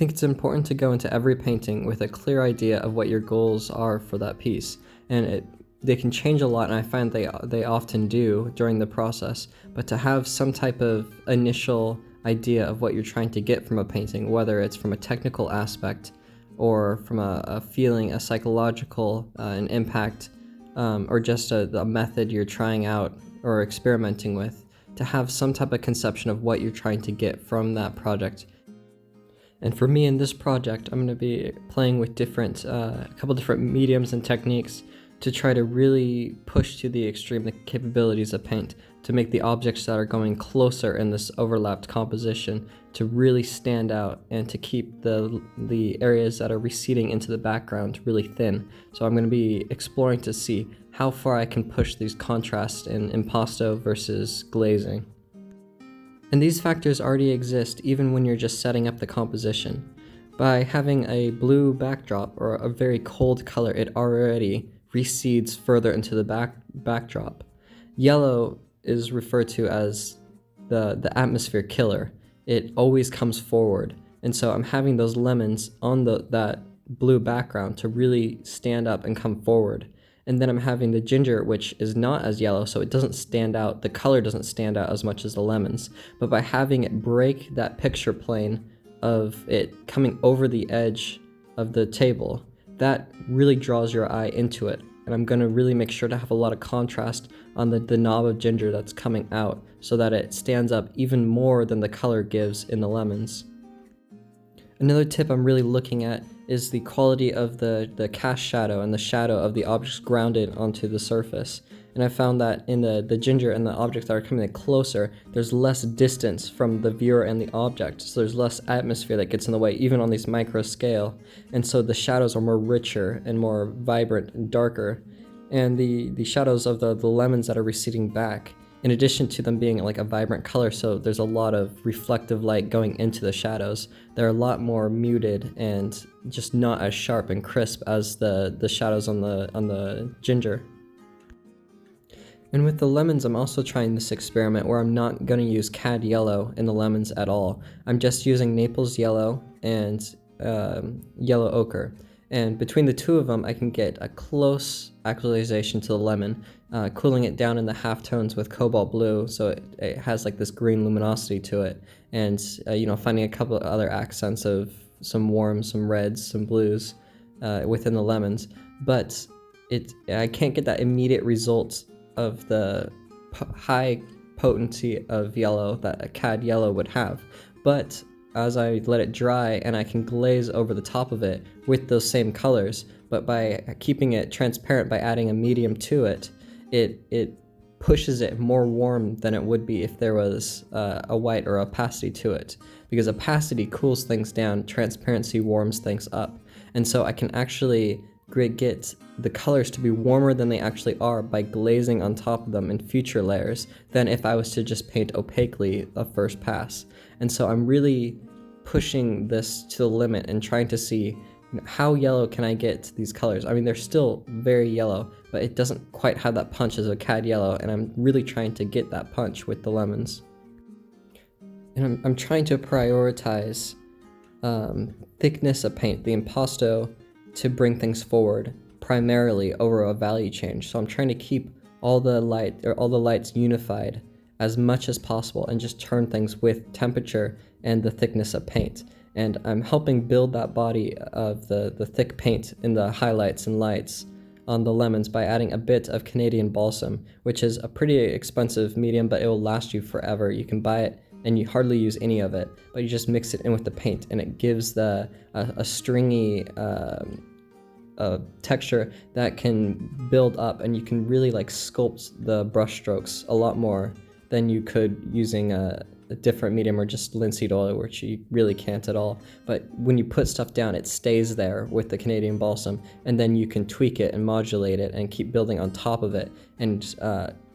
think it's important to go into every painting with a clear idea of what your goals are for that piece, and they can change a lot, and I find they often do during the process, but to have some type of initial idea of what you're trying to get from a painting, whether it's from a technical aspect or from a feeling, a psychological, an impact, or just a method you're trying out or experimenting with, to have some type of conception of what you're trying to get from that project. And for me in this project, I'm going to be playing with a couple different mediums and techniques to try to really push to the extreme the capabilities of paint, to make the objects that are going closer in this overlapped composition to really stand out, and to keep the areas that are receding into the background really thin. So I'm going to be exploring to see how far I can push these contrasts in impasto versus glazing. And these factors already exist even when you're just setting up the composition. By having a blue backdrop or a very cold color, it already recedes further into the backdrop. Yellow is referred to as the atmosphere killer. It always comes forward. And so I'm having those lemons on that blue background to really stand up and come forward. And then I'm having the ginger, which is not as yellow, so it doesn't stand out, the color doesn't stand out as much as the lemons. But by having it break that picture plane of it coming over the edge of the table, that really draws your eye into it. And I'm going to really make sure to have a lot of contrast on the knob of ginger that's coming out, so that it stands up even more than the color gives in the lemons. Another tip I'm really looking at is the quality of the cast shadow and the shadow of the objects grounded onto the surface. And I found that in the ginger and the objects that are coming in closer, there's less distance from the viewer and the object, so there's less atmosphere that gets in the way, even on these micro scale. And so the shadows are more richer and more vibrant and darker. And the shadows of the lemons that are receding back, in addition to them being like a vibrant color, so there's a lot of reflective light going into the shadows, they're a lot more muted and just not as sharp and crisp as the shadows on the ginger. And with the lemons, I'm also trying this experiment where I'm not going to use cad yellow in the lemons at all. I'm just using Naples Yellow and yellow ochre. And between the two of them, I can get a close actualization to the lemon, cooling it down in the halftones with Cobalt Blue, so it has like this green luminosity to it, and finding a couple of other accents of some warms, some reds, some blues within the lemons. But I can't get that immediate result of the high potency of yellow that a cad yellow would have. But as I let it dry, and I can glaze over the top of it with those same colors, but by keeping it transparent by adding a medium to it, it pushes it more warm than it would be if there was a white or opacity to it. Because opacity cools things down, transparency warms things up. And so I can actually get the colors to be warmer than they actually are by glazing on top of them in future layers than if I was to just paint opaquely a first pass. And so I'm really pushing this to the limit and trying to see how yellow can I get these colors. I mean, they're still very yellow, but it doesn't quite have that punch as a cad yellow, and I'm really trying to get that punch with the lemons. And I'm trying to prioritize thickness of paint, the impasto, to bring things forward primarily over a value change. So I'm trying to keep all the lights unified as much as possible and just turn things with temperature and the thickness of paint. And I'm helping build that body of the thick paint in the highlights and lights on the lemons by adding a bit of Canadian Balsam, which is a pretty expensive medium, but it will last you forever. You can buy it and you hardly use any of it, but you just mix it in with the paint, and it gives a stringy texture that can build up, and you can really like sculpt the brush strokes a lot more than you could using a different medium or just linseed oil, which you really can't at all. But when you put stuff down, it stays there with the Canadian Balsam, and then you can tweak it and modulate it and keep building on top of it and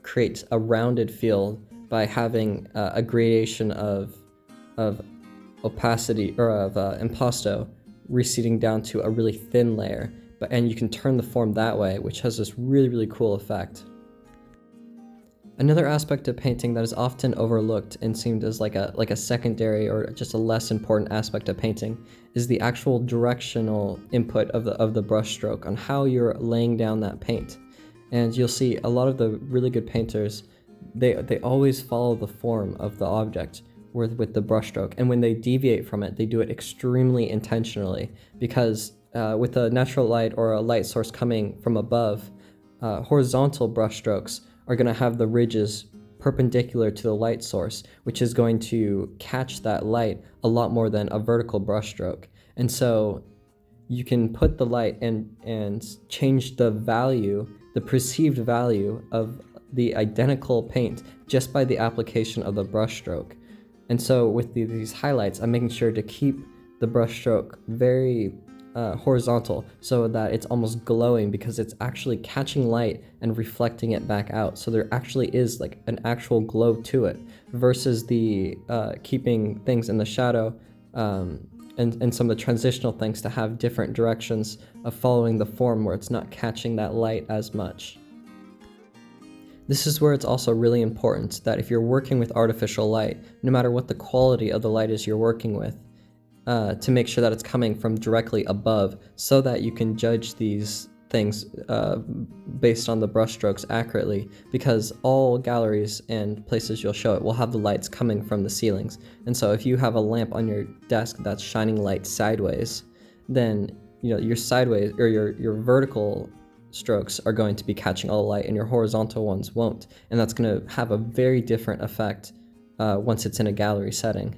create a rounded feel by having a gradation of opacity or of impasto receding down to a really thin layer. And you can turn the form that way, which has this really, really cool effect. Another aspect of painting that is often overlooked and seemed as like a secondary or just a less important aspect of painting is the actual directional input of the brush stroke on how you're laying down that paint. And you'll see a lot of the really good painters, they always follow the form of the object with the brush stroke, and when they deviate from it, they do it extremely intentionally, because with a natural light or a light source coming from above, horizontal brush strokes are going to have the ridges perpendicular to the light source, which is going to catch that light a lot more than a vertical brush stroke. And so you can put the light and change the value, the perceived value of the identical paint just by the application of the brush stroke. And so with these highlights, I'm making sure to keep the brush stroke very horizontal, so that it's almost glowing, because it's actually catching light and reflecting it back out. So there actually is like an actual glow to it, versus the keeping things in the shadow and some of the transitional things to have different directions of following the form where it's not catching that light as much. This is where it's also really important that if you're working with artificial light, no matter what the quality of the light is you're working with, to make sure that it's coming from directly above, so that you can judge these things based on the brush strokes accurately, because all galleries and places you'll show it will have the lights coming from the ceilings. And so if you have a lamp on your desk that's shining light sideways, then your sideways or your vertical strokes are going to be catching all the light and your horizontal ones won't, and that's going to have a very different effect once it's in a gallery setting.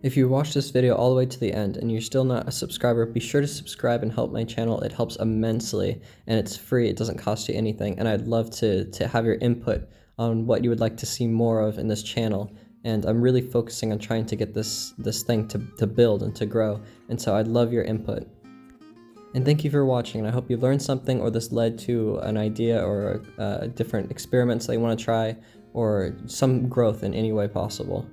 If you watched this video all the way to the end and you're still not a subscriber, be sure to subscribe and help my channel. It helps immensely, and it's free. It doesn't cost you anything, and I'd love to have your input on what you would like to see more of in this channel. And I'm really focusing on trying to get this thing to build and to grow, and so I'd love your input. And thank you for watching, and I hope you learned something, or this led to an idea or different experiments that you want to try, or some growth in any way possible.